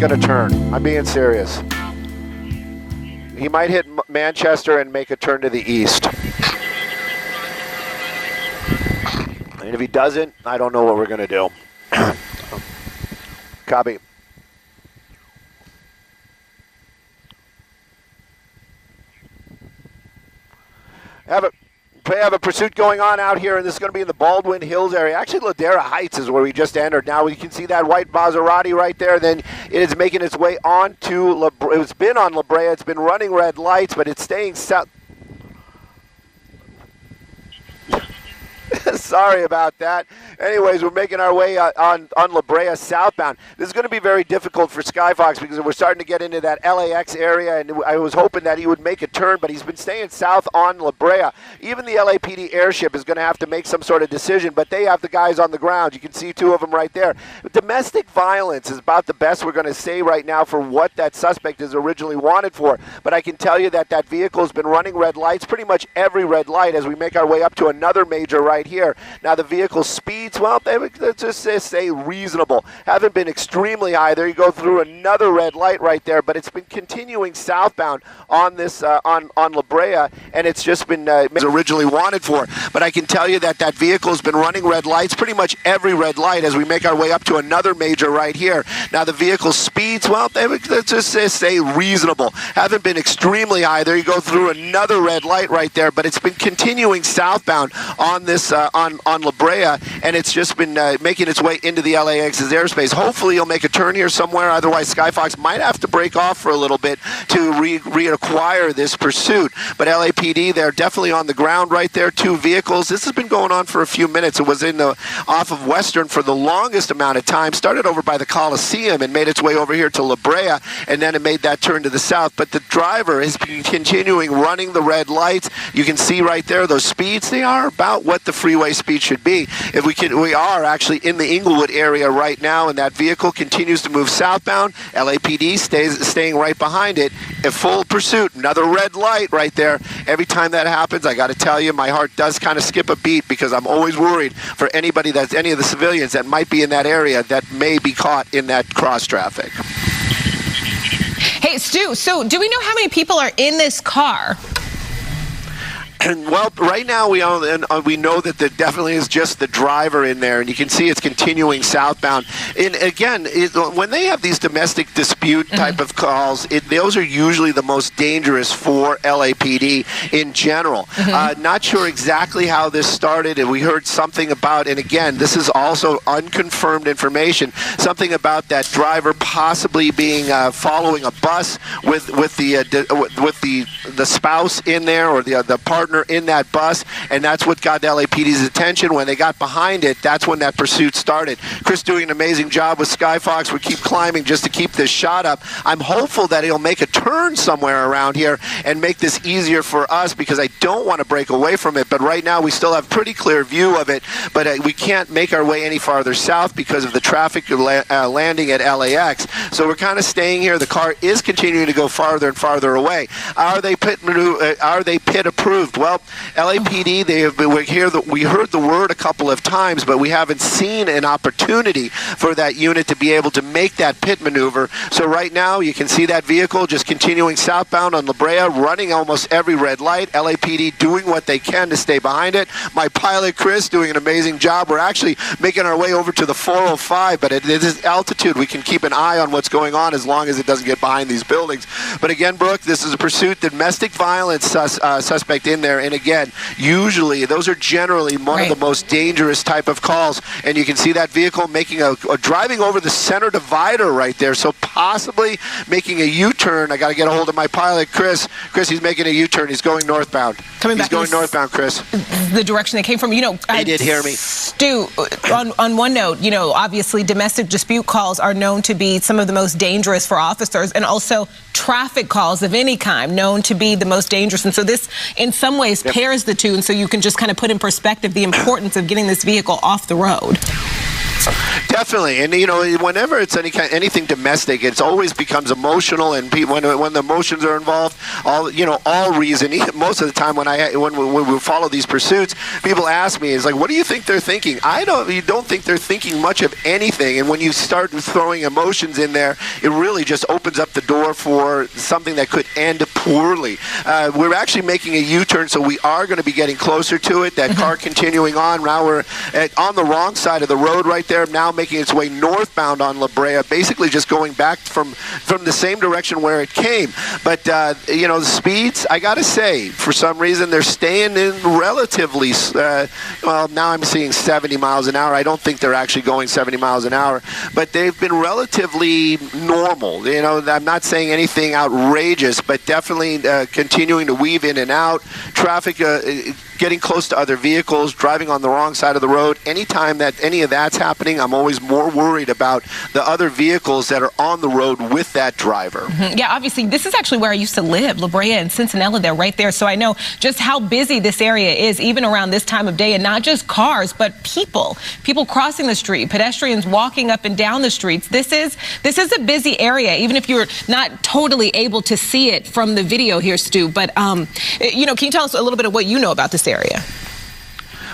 going to turn. I'm being serious. He might hit Manchester and make a turn to the east. And if he doesn't, I don't know what we're going to do. Copy. We have a pursuit going on out here, and this is going to be in the Baldwin Hills area. Actually, Ladera Heights is where we just entered. Now you can see that white Maserati right there. Then it is making its way on to it's been on La Brea. It's been running red lights, but it's staying south. Sorry about that. Anyways, we're making our way on La Brea southbound. This is going to be very difficult for Skyfox because we're starting to get into that LAX area, and I was hoping that he would make a turn, but he's been staying south on La Brea. Even the LAPD airship is going to have to make some sort of decision, but they have the guys on the ground. You can see two of them right there. Domestic violence is about the best we're going to say right now for what that suspect is originally wanted for, but I can tell you that that vehicle has been running red lights, pretty much every red light, as we make our way up to another major right here. Now the vehicle speeds, well, let's just say reasonable. Haven't been extremely high. There you go through another red light right there, but it's been continuing southbound on this on La Brea, and it's just been originally wanted for. But I can tell you that that vehicle has been running red lights, pretty much every red light, as we make our way up to another major right here. Now the vehicle speeds, well, let's just say reasonable. Haven't been extremely high. There you go through another red light right there, but it's been continuing southbound on this on La Brea, and it's just been making its way into the LAX's airspace. Hopefully he'll make a turn here somewhere, otherwise Skyfox might have to break off for a little bit to reacquire this pursuit. But LAPD, they're definitely on the ground right there, two vehicles. This has been going on for a few minutes. It was off of Western for the longest amount of time, started over by the Coliseum and made its way over here to La Brea, and then it made that turn to the south. But the driver has been continuing running the red lights. You can see right there those speeds, they are about what the freeway speed should be. If we are actually in the Inglewood area right now, and that vehicle continues to move southbound. LAPD staying right behind it in full pursuit. Another red light right there. Every time that happens, I got to tell you, my heart does kind of skip a beat because I'm always worried for anybody that's any of the civilians that might be in that area that may be caught in that cross traffic. Hey, Stu, so do we know how many people are in this car? Well, right now we know that there definitely is just the driver in there, and you can see it's continuing southbound. And again, when they have these domestic dispute type of calls, those are usually the most dangerous for LAPD in general. Not sure exactly how this started, and we heard something about, and again, this is also unconfirmed information, something about that driver possibly being following a bus with the spouse in there, or the partner in that bus, and that's what got LAPD's attention. When they got behind it, that's when that pursuit started. Chris doing an amazing job with Skyfox. We keep climbing just to keep this shot up. I'm hopeful that he'll make a turn somewhere around here and make this easier for us, because I don't want to break away from it, but right now we still have pretty clear view of it, but we can't make our way any farther south because of the traffic landing at LAX. So we're kind of staying here. The car is continuing to go farther and farther away. Are they pit approved? Well, LAPD, we heard the word a couple of times, but we haven't seen an opportunity for that unit to be able to make that pit maneuver. So right now, you can see that vehicle just continuing southbound on La Brea, running almost every red light. LAPD doing what they can to stay behind it. My pilot, Chris, doing an amazing job. We're actually making our way over to the 405, but at this altitude, we can keep an eye on what's going on as long as it doesn't get behind these buildings. But again, Brooke, this is a pursuit, domestic violence suspect in there. And again, usually those are generally one of the most dangerous type of calls. And you can see that vehicle making a driving over the center divider right there. So possibly making a U-turn. I got to get a hold of my pilot, Chris. Chris, he's making a U-turn. He's going northbound. He's going northbound, Chris. The direction they came from. You know, they did hear me. Stu, on one note, you know, obviously domestic dispute calls are known to be some of the most dangerous for officers, and also traffic calls of any kind known to be the most dangerous. And so this, in some ways, pairs the two, and so you can just kind of put in perspective the importance of getting this vehicle off the road. Definitely, and whenever it's anything domestic, it always becomes emotional, and when the emotions are involved, all reason. Most of the time, when we follow these pursuits, people ask me, "Is like, what do you think they're thinking?" You don't think they're thinking much of anything, and when you start throwing emotions in there, it really just opens up the door for something that could end poorly. We're actually making a U-turn, so we are going to be getting closer to it. That car continuing on. Now we're on the wrong side of the road right there. Now making its way northbound on La Brea, basically just going back from the same direction where it came. But the speeds, I got to say, for some reason they're staying in relatively. Well, now I'm seeing 70 miles an hour. I don't think they're actually going 70 miles an hour, but they've been relatively normal. I'm not saying anything outrageous, but definitely continuing to weave in and out. Traffic getting close to other vehicles, driving on the wrong side of the road. Anytime that any of that's happening, I'm always more worried about the other vehicles that are on the road with that driver. Mm-hmm. Yeah, obviously, this is actually where I used to live, La Brea and Cincinnati. They're right there. So I know just how busy this area is, even around this time of day, and not just cars, but people crossing the street, pedestrians walking up and down the streets. This is a busy area, even if you're not totally able to see it from the video here, Stu. But, can you tell us a little bit of what you know about this area?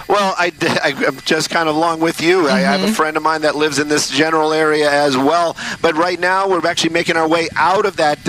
Well, I'm just kind of along with you. Mm-hmm. I have a friend of mine that lives in this general area as well. But right now, we're actually making our way out of that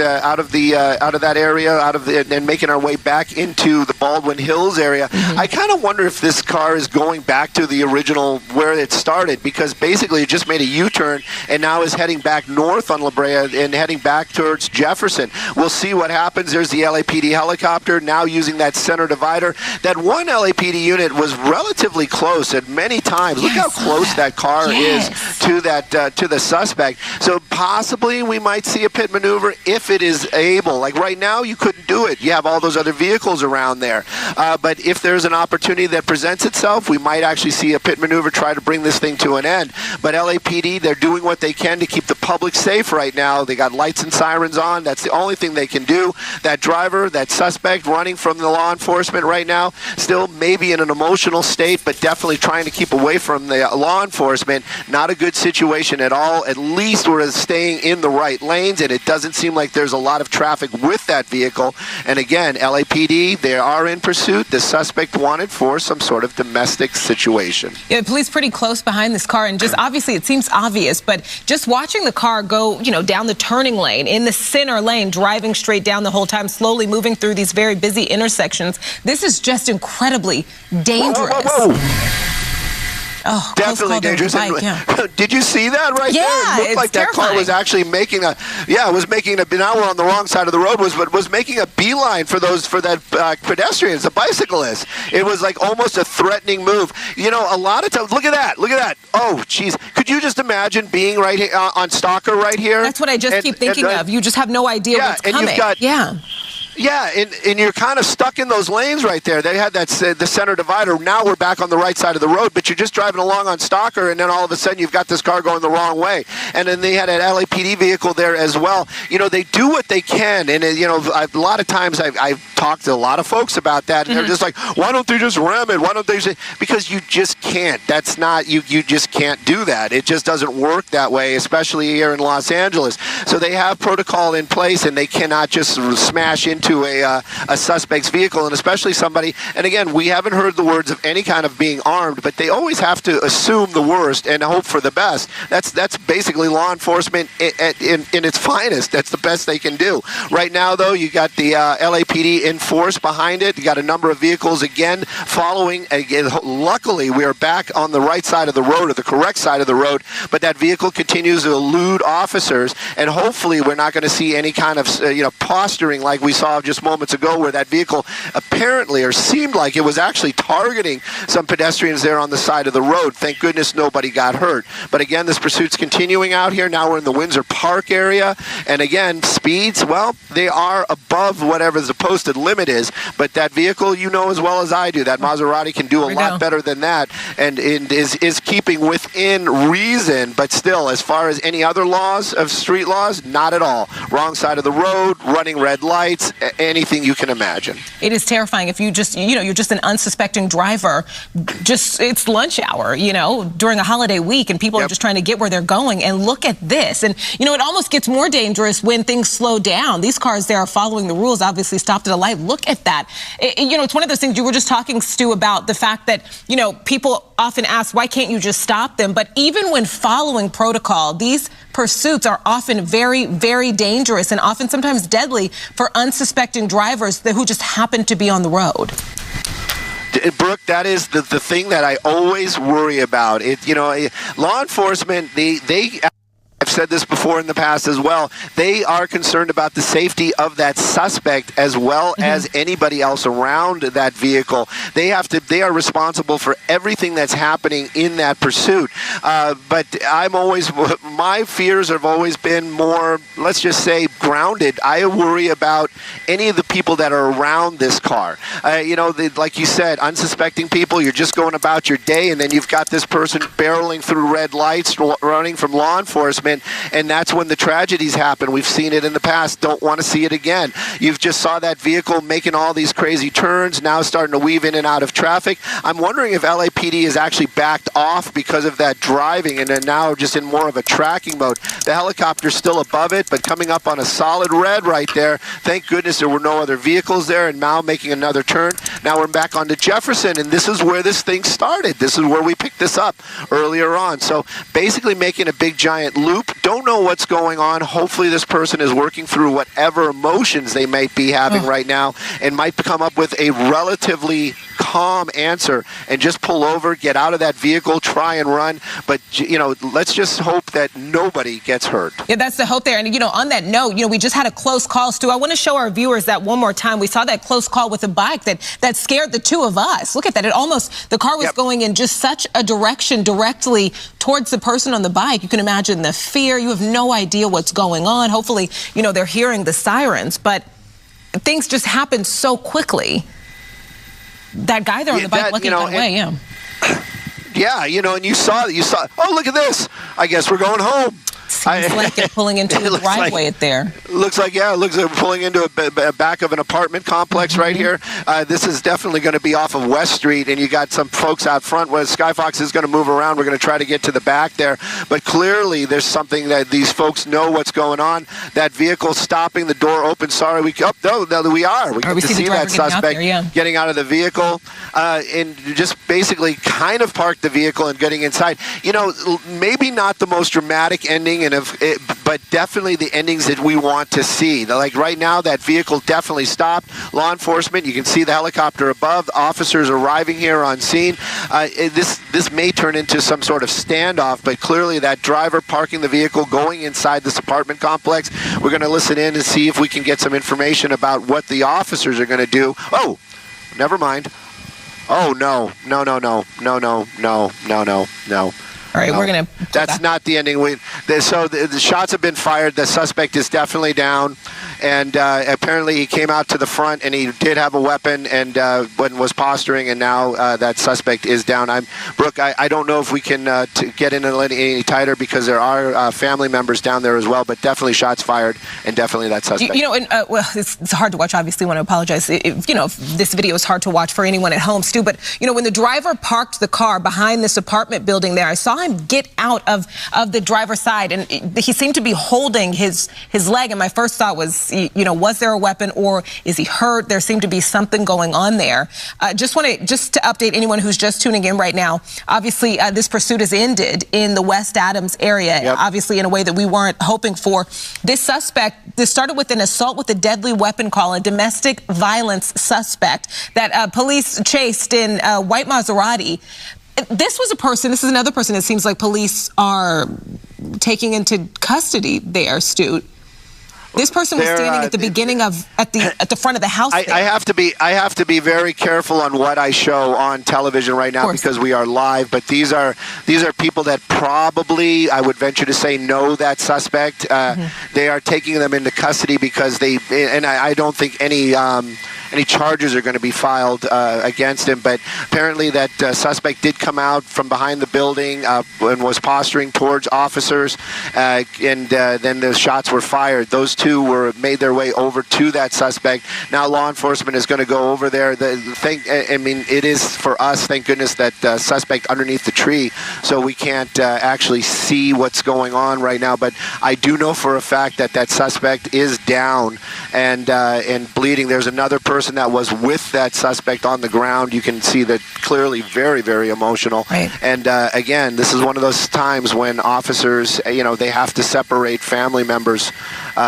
area, and making our way back into the Baldwin Hills area. Mm-hmm. I kind of wonder if this car is going back to the original where it started, because basically it just made a U-turn and now is heading back north on La Brea and heading back towards Jefferson. We'll see what happens. There's the LAPD helicopter now using that center divider. That one LAPD unit was relatively close at many times. Look how close that car is to the suspect. So possibly we might see a pit maneuver if it is able. Like right now, you couldn't do it. You have all those other vehicles around there. But if there's an opportunity that presents itself, we might actually see a pit maneuver try to bring this thing to an end. But LAPD, they're doing what they can to keep the public safe right now. They got lights and sirens on. That's the only thing they can do. That driver, that suspect running from the law enforcement right now, still maybe in an emotional state, but definitely trying to keep away from the law enforcement. Not a good situation at all. At least we're staying in the right lanes, and it doesn't seem like there's a lot of traffic with that vehicle. And again, LAPD, they are in pursuit. The suspect wanted for some sort of domestic situation. Yeah, the police pretty close behind this car, and just obviously it seems obvious, but just watching the car go, down the turning lane, in the center lane, driving straight down the whole time, slowly moving through these very busy intersections, this is just incredibly dangerous. Whoa. Oh, definitely dangerous. Bike, yeah. Did you see that right there? It looked like terrifying. That car was actually making now we're on the wrong side of the road, was making a beeline for that pedestrians, the bicyclist. It was like almost a threatening move. A lot of times, look at that. Oh, geez. Could you just imagine being right here, on Stalker right here? That's what I just keep thinking of. You just have no idea what's coming. Yeah, and you're kind of stuck in those lanes right there. They had the center divider. Now we're back on the right side of the road, but you're just driving along on Stalker, and then all of a sudden you've got this car going the wrong way. And then they had an LAPD vehicle there as well. They do what they can, and a lot of times I've talked to a lot of folks about that, and they're just like, why don't they just ram it? Why don't they just... Because you just can't. That's not... You just can't do that. It just doesn't work that way, especially here in Los Angeles. So they have protocol in place, and they cannot just smash into a suspect's vehicle, and especially somebody, and again, we haven't heard the words of any kind of being armed, but they always have to assume the worst and hope for the best. That's basically law enforcement in its finest. That's the best they can do. Right now, though, you got the LAPD in force behind it. You got a number of vehicles again following. Again, luckily, we are back on the right side of the road, or the correct side of the road, but that vehicle continues to elude officers, and hopefully we're not going to see any kind of posturing like we saw just moments ago, where that vehicle apparently, or seemed like it was actually targeting some pedestrians there on the side of the road. Thank goodness nobody got hurt. But again, this pursuit's continuing out here. Now we're in the Windsor Park area, and again, speeds, well, they are above whatever the posted limit is, but that vehicle, as well as I do, that Maserati can do a lot better than that, and is keeping within reason, but still, as far as any other laws of street laws, not at all. Wrong side of the road, running red lights, anything you can imagine. It is terrifying if you're just an unsuspecting driver. It's lunch hour, during a holiday week, and people are just trying to get where they're going. And look at this. And, it almost gets more dangerous when things slow down. These cars there are following the rules, obviously stopped at a light. Look at that. It's one of those things you were just talking, Stu, about the fact that, people often ask, why can't you just stop them? But even when following protocol, these pursuits are often very, very dangerous and often sometimes deadly for unsuspecting drivers who just happen to be on the road. Brooke, that is the thing that I always worry about. Law enforcement, they I've said this before in the past as well. They are concerned about the safety of that suspect as well as anybody else around that vehicle. They are responsible for everything that's happening in that pursuit. But my fears have always been more, let's just say, grounded. I worry about any of the people that are around this car. Like you said, unsuspecting people, you're just going about your day, and then you've got this person barreling through red lights, running from law enforcement. And that's when the tragedies happen. We've seen it in the past. Don't want to see it again. You've just saw that vehicle making all these crazy turns, now starting to weave in and out of traffic. I'm wondering if LAPD is actually backed off because of that driving and then now just in more of a tracking mode. The helicopter's still above it, but coming up on a solid red right there. Thank goodness there were no other vehicles there, and now making another turn. Now we're back onto Jefferson, and this is where this thing started. This is where we picked this up earlier on. So basically making a big giant loop. Don't know what's going on. Hopefully this person is working through whatever emotions they might be having right now and might come up with a relatively calm answer and just pull over, get out of that vehicle, try and run. But, let's just hope that nobody gets hurt. Yeah, that's the hope there. And, on that note, we just had a close call, Stu. I want to show our viewers that one more time. We saw that close call with a bike that scared the two of us. Look at that. The car was going in just such a direction directly towards the person on the bike. You can imagine the fear. You have no idea what's going on. Hopefully, they're hearing the sirens, but things just happen so quickly. That guy there on the bike lucky got away, Yeah, and you saw, oh, look at this. I guess we're going home. Seems like it's pulling into a driveway there. Looks like we're pulling into a back of an apartment complex right here. This is definitely going to be off of West Street, and you got some folks out front. Where Skyfox is going to move around. We're going to try to get to the back there. But clearly there's something that these folks know what's going on. That vehicle stopping, the door open. Sorry, we are. We can see that suspect getting out of the vehicle and just basically kind of parked the vehicle and getting inside. Maybe not the most dramatic ending, but definitely the endings that we want to see. Like right now, that vehicle definitely stopped. Law enforcement, you can see the helicopter above. The officers arriving here on scene. This may turn into some sort of standoff, but clearly that driver parking the vehicle, going inside this apartment complex. We're going to listen in and see if we can get some information about what the officers are going to do. Oh, never mind. Oh, no. All right, we're going to... That's not the ending. So the shots have been fired. The suspect is definitely down. And apparently he came out to the front, and he did have a weapon and was posturing, and now that suspect is down. Brooke, I don't know if we can get in any tighter because there are family members down there as well, but definitely shots fired, and definitely that suspect. It's hard to watch. Obviously, I want to apologize. If this video is hard to watch for anyone at home, Stu, but, when the driver parked the car behind this apartment building there, I saw him get out of the driver's side, and he seemed to be holding his leg, and my first thought was, was there a weapon or is he hurt? There seemed to be something going on there. Just to update anyone who's just tuning in right now, obviously this pursuit has ended in the West Adams area, obviously in a way that we weren't hoping for. This started with an assault with a deadly weapon call, a domestic violence suspect that police chased in a white Maserati. This is another person it seems like police are taking into custody there, Stu. This person was standing at the beginning at the front of the house. I have to be very careful on what I show on television right now because we are live. But these are people that probably, I would venture to say, know that suspect. They are taking them into custody because I don't think any charges are going to be filed against him. But apparently that suspect did come out from behind the building and was posturing towards officers, and then the shots were fired. Those two two were made their way over to that suspect. Now law enforcement is going to go over there. It is for us, thank goodness, that suspect underneath the tree, so we can't actually see what's going on right now. But I do know for a fact that that suspect is down and bleeding. There's another person that was with that suspect on the ground. You can see that clearly, very, very emotional. Right. And again, this is one of those times when officers, they have to separate family members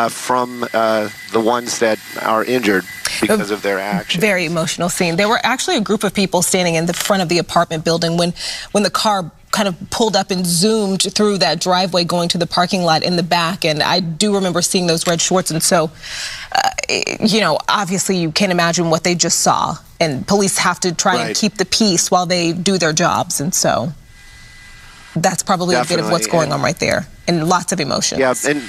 from the ones that are injured because of their actions. Very emotional scene. There were actually a group of people standing in the front of the apartment building when the car kind of pulled up and zoomed through that driveway going to the parking lot in the back. And I do remember seeing those red shorts. And so, obviously you can't imagine what they just saw. And police have to try and keep the peace while they do their jobs. And so that's probably a bit of what's going on right there. And lots of emotions. Yeah, and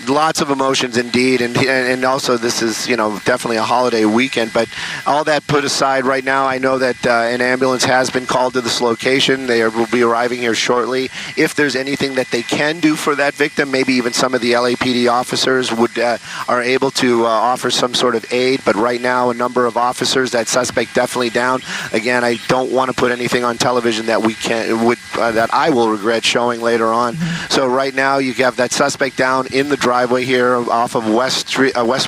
lots of emotions indeed, and also this is definitely a holiday weekend. But all that put aside, right now I know that an ambulance has been called to this location. They will be arriving here shortly. If there's anything that they can do for that victim, maybe even some of the LAPD officers are able to offer some sort of aid. But right now, a number of officers, that suspect definitely down. Again, I don't want to put anything on television that that I will regret showing later on. So right now you have that suspect down in the driveway here off of West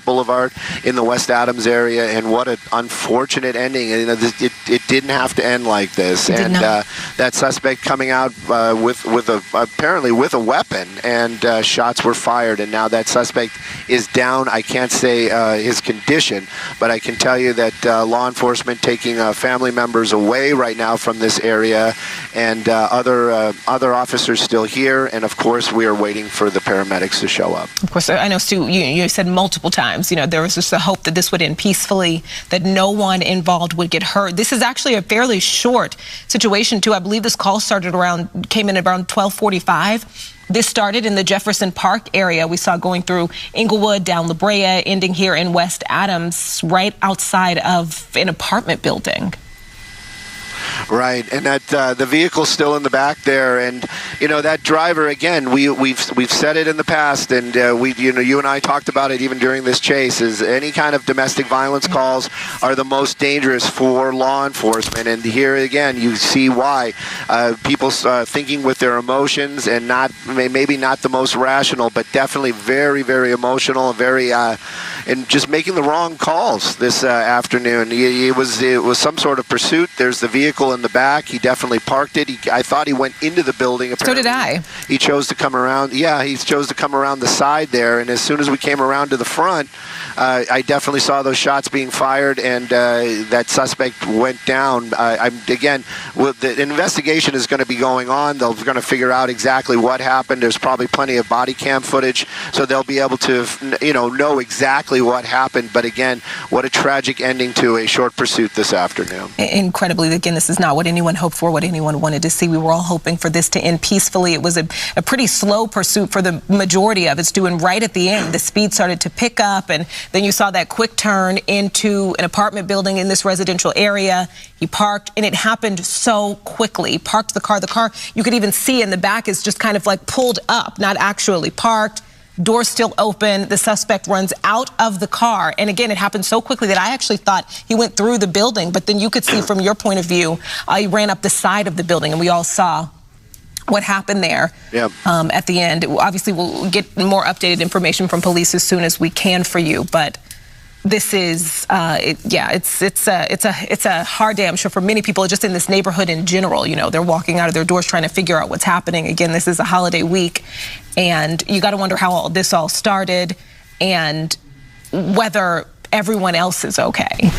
Boulevard in the West Adams area, and what an unfortunate ending. It didn't have to end like this. And that suspect coming out apparently with a weapon, and shots were fired, and now that suspect is down. I can't say his condition, but I can tell you that law enforcement taking family members away right now from this area, and other officers still here, and of course we are waiting for the paramedics to show up. Of course, I know, Stu, you said multiple times, there was just a hope that this would end peacefully, that no one involved would get hurt. This is actually a fairly short situation, too. I believe this call came in around 12:45. This started in the Jefferson Park area. We saw going through Inglewood, down La Brea, ending here in West Adams, right outside of an apartment building. Right, and that the vehicle's still in the back there, and that driver, again, we've said it in the past, and you and I talked about it even during this chase. Is any kind of domestic violence calls are the most dangerous for law enforcement, and here again you see why people thinking with their emotions, and maybe not the most rational, but definitely very, very emotional, and just making the wrong calls this afternoon. It was some sort of pursuit. There's the vehicle in the back. He definitely parked it. I thought he went into the building. Apparently. So did I. He chose to come around. Yeah, he chose to come around the side there. And as soon as we came around to the front, I definitely saw those shots being fired, and that suspect went down. The investigation is going to be going on. They're going to figure out exactly what happened. There's probably plenty of body cam footage, so they'll be able to, know exactly what happened. But again, what a tragic ending to a short pursuit this afternoon. Incredibly, again, this is not what anyone hoped for, what anyone wanted to see. We were all hoping for this to end peacefully. It was a pretty slow pursuit for the majority of it, doing right at the end. The speed started to pick up, and then you saw that quick turn into an apartment building in this residential area. He parked, and it happened so quickly. He parked the car. The car, you could even see in the back, is just kind of like pulled up, not actually parked. Doors still open. The suspect runs out of the car. And again, it happened so quickly that I actually thought he went through the building. But then you could see from your point of view, he ran up the side of the building, and we all saw what happened there. Yep. At the end. Obviously, we'll get more updated information from police as soon as we can for you. But this is, it's a hard day, I'm sure, for many people just in this neighborhood in general. They're walking out of their doors trying to figure out what's happening. Again, this is a holiday week, and you got to wonder how this all started and whether everyone else is okay.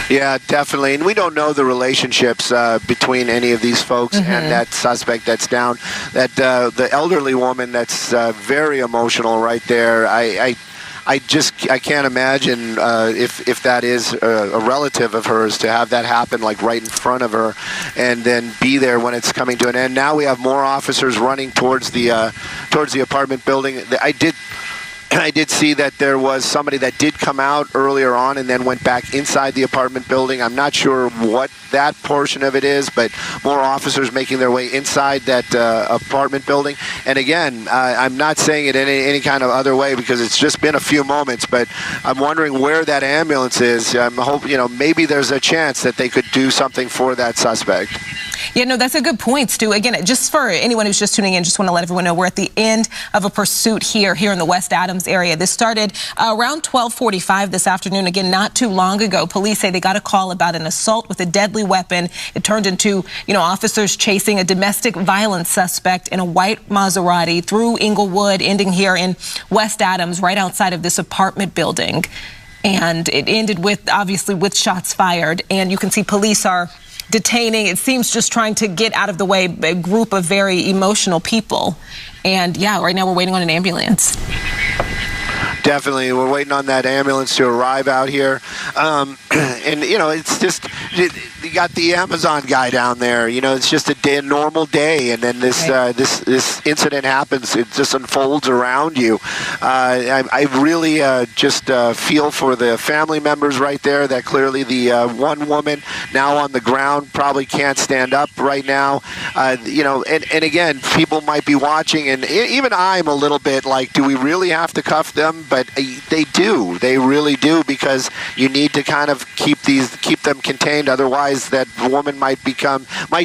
Yeah, definitely. And we don't know the relationships between any of these folks and that suspect that's down. That the elderly woman that's very emotional right there. I can't imagine if that is a relative of hers, to have that happen like right in front of her, and then be there when it's coming to an end. Now we have more officers running towards the apartment building. I did see that there was somebody that did come out earlier on and then went back inside the apartment building. I'm not sure what that portion of it is, but more officers making their way inside that apartment building. And again, I'm not saying it in any kind of other way because it's just been a few moments, but I'm wondering where that ambulance is. I'm hoping, maybe there's a chance that they could do something for that suspect. Yeah, no, that's a good point, Stu. Again, just for anyone who's just tuning in, just want to let everyone know we're at the end of a pursuit here in the West Adams area. This started around 12:45 this afternoon. Again, not too long ago. Police say they got a call about an assault with a deadly weapon. It turned into, officers chasing a domestic violence suspect in a white Maserati through Inglewood, ending here in West Adams, right outside of this apartment building. And it ended obviously with shots fired. And you can see police are detaining, it seems, just trying to get out of the way a group of very emotional people. And yeah, right now we're waiting on an ambulance. Definitely, we're waiting on that ambulance to arrive out here. And it's just, you got the Amazon guy down there. It's just a normal day, and then this this incident happens. It just unfolds around you. I really just feel for the family members right there. That clearly the one woman now on the ground probably can't stand up right now. And again, people might be watching, and even I'm a little bit like, do we really have to cuff them? But they do. They really do, because you need to kind of keep them contained. Otherwise, that woman might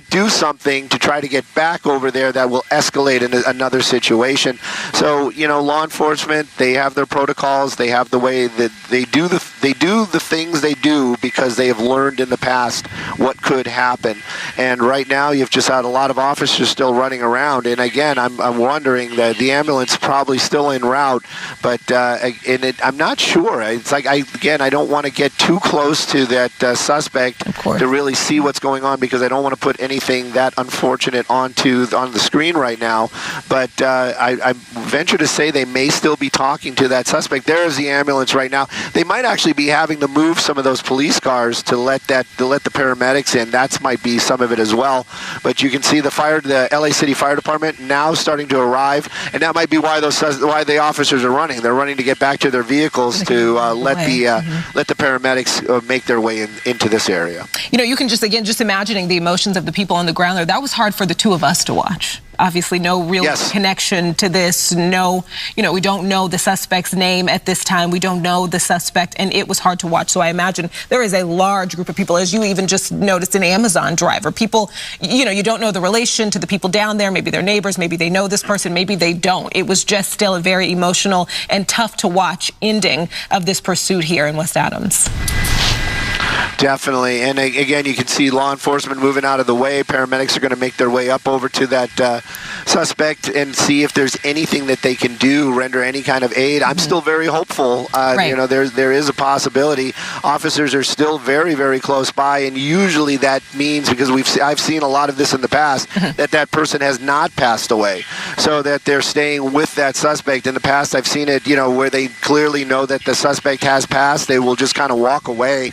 do something to try to get back over there that will escalate into another situation. So, law enforcement, they have their protocols. They have the way that they do the things they do because they have learned in the past what could happen. And right now, you've just had a lot of officers still running around. And again, I'm wondering that the ambulance probably still en route, but I'm not sure. It's like I don't want to get too close to that suspect to really see what's going on, because I don't want to put anything that unfortunate on the screen right now. But I venture to say they may still be talking to that suspect. There is the ambulance right now. They might actually be having to move some of those police cars to let the paramedics in. That might be some of it as well. But you can see the LA City Fire Department now starting to arrive, and that might be why the officers are running. They're running to get back to their vehicles to let the paramedics make their way into this area. You can just imagining the emotions of the people on the ground there. That was hard for the two of us to watch. Obviously, no real connection to this. No, we don't know the suspect's name at this time. We don't know the suspect, and it was hard to watch. So I imagine there is a large group of people, as you even just noticed, an Amazon driver. People, you don't know the relation to the people down there. Maybe they're neighbors. Maybe they know this person. Maybe they don't. It was just still a very emotional and tough to watch ending of this pursuit here in West Adams. Definitely. And again, you can see law enforcement moving out of the way. Paramedics are going to make their way up over to that suspect and see if there's anything that they can do, render any kind of aid. I'm still very hopeful. There is a possibility. Officers are still very, very close by, and usually that means, because I've seen a lot of this in the past, that person has not passed away, so that they're staying with that suspect. In the past, I've seen it, where they clearly know that the suspect has passed. They will just kind of walk away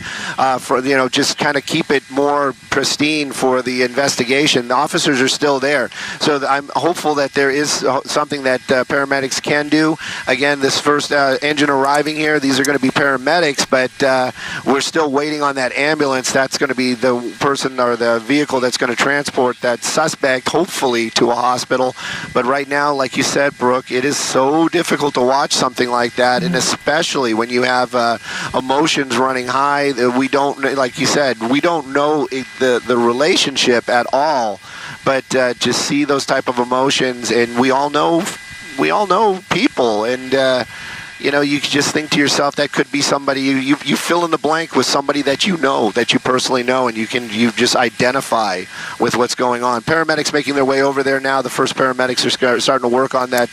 just kind of keep it more pristine for the investigation. The officers are still there. So I'm hopeful that there is something that paramedics can do. Again, this first engine arriving here, these are going to be paramedics, but we're still waiting on that ambulance. That's going to be the person or the vehicle that's going to transport that suspect, hopefully, to a hospital. But right now, like you said, Brooke, it is so difficult to watch something like that, and especially when you have emotions running high. We don't, like you said, we don't know the relationship at all, but to see those type of emotions, and we all know people, and you just think to yourself, that could be somebody, you fill in the blank with somebody that you personally know, and you just identify with what's going on. Paramedics making their way over there now. The first paramedics are starting to work on that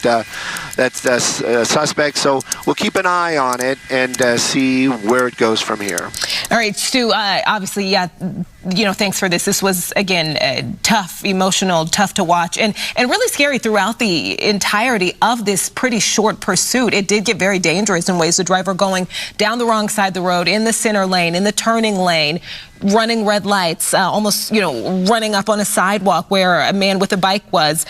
suspect, so we'll keep an eye on it and see where it goes from here. All right, Stu, obviously, thanks for this. This was, again, tough, emotional, tough to watch, and really scary throughout the entirety of this pretty short pursuit. It did get very dangerous in ways. The driver going down the wrong side of the road, in the center lane, in the turning lane, running red lights, almost, running up on a sidewalk where a man with a bike was.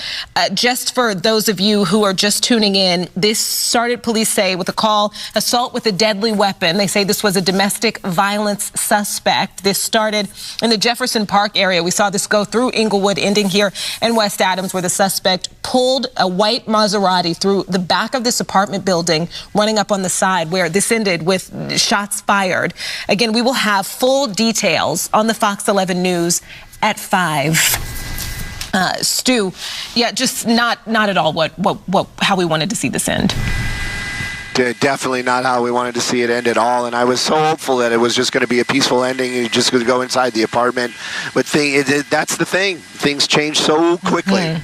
Just for those of you who are just tuning in, this started, police say, with a call, assault with a deadly weapon. They say this was a domestic violence suspect. This started in the Jefferson Park area. We saw this go through Inglewood, ending here in West Adams, where the suspect pulled a white Maserati through the back of this apartment building, running up on the side, where this ended with shots fired. Again, we will have full details on the Fox 11 News at 5. Stu, yeah, just not at all how we wanted to see this end. Definitely not how we wanted to see it end at all, and I was so hopeful that it was just going to be a peaceful ending and just going to go inside the apartment. But that's the thing. Things change so quickly.